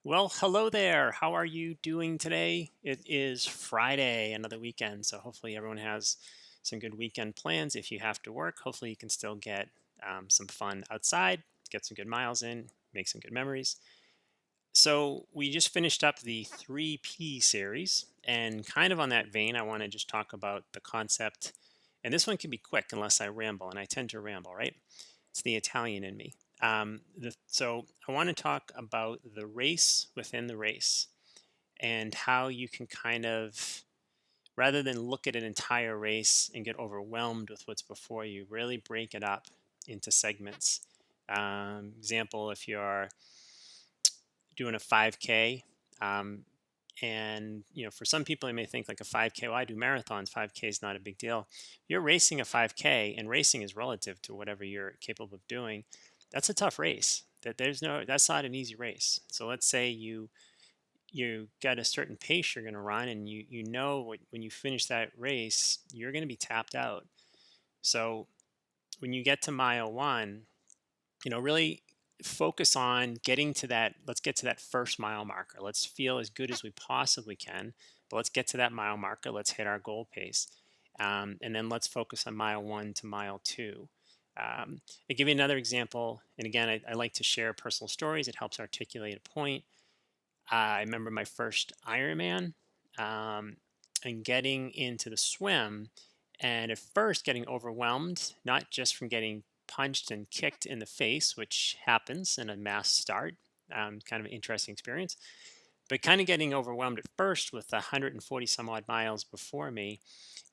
Well, hello there. How are you doing today? It is Friday, another weekend. So hopefully everyone has some good weekend plans. If you have to work, hopefully you can still get some fun outside, get some good miles in, make some good memories. So we just finished up the 3P series. And kind of on that vein, I want to just talk about the concept. And this one can be quick unless I ramble, and I tend to ramble, right? It's the Italian in me. So I want to talk about the race within the race and how you can kind of, rather than look at an entire race and get overwhelmed with what's before you, really break it up into segments. Example, if you're doing a 5K, um, and for some people, they may think like a 5K. Well, I do marathons. 5K is not a big deal. You're racing a 5K, and racing is relative to whatever you're capable of doing. That's a tough race. That's not an easy race. So let's say you got a certain pace you're going to run, and when you finish that race, you're going to be tapped out. So when you get to mile one, really focus on getting to that. Let's get to that first mile marker. Let's feel as good as we possibly can, but let's get to that mile marker. Let's hit our goal pace. And then let's focus on mile one to mile two. I'll give you another example. And again, I like to share personal stories. It helps articulate a point. I remember my first Ironman, um, and getting into the swim, and at first getting overwhelmed, not just from getting punched and kicked in the face, which happens in a mass start, kind of an interesting experience, but kind of getting overwhelmed at first with 140 some odd miles before me,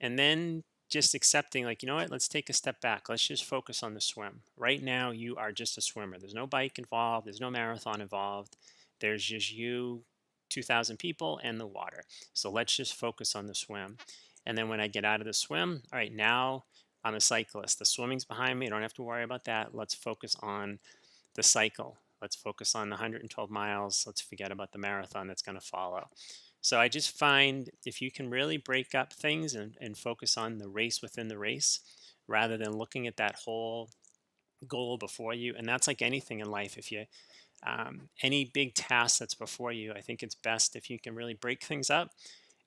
and then just accepting, like, you know what, let's take a step back. Let's just focus on the swim. Right now, you are just a swimmer. There's no bike involved, there's no marathon involved. There's just you, 2,000 people, and the water. So let's just focus on the swim. And then when I get out of the swim, all right, now I'm a cyclist. The swimming's behind me. I don't have to worry about that. Let's focus on the cycle. Let's focus on the 112 miles. Let's forget about the marathon that's going to follow. So I just find if you can really break up things and focus on the race within the race rather than looking at that whole goal before you. And that's like anything in life. If you any big task that's before you, I think it's best if you can really break things up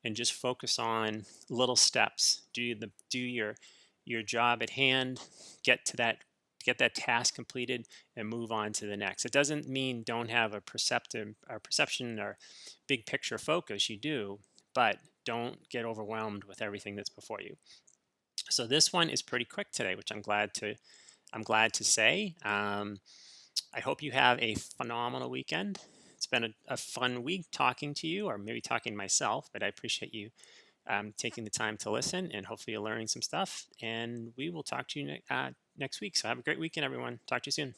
and just focus on little steps. Do your job at hand, get to that get that task completed, and move on to the next. It doesn't mean don't have a perception or big picture focus. You do, but don't get overwhelmed with everything that's before you. So this one is pretty quick today, which I'm glad to say. I hope you have a phenomenal weekend. It's been a fun week talking to you, or maybe talking to myself, but I appreciate you taking the time to listen, and hopefully you're learning some stuff. And we will talk to you next week. So have a great weekend, everyone. Talk to you soon.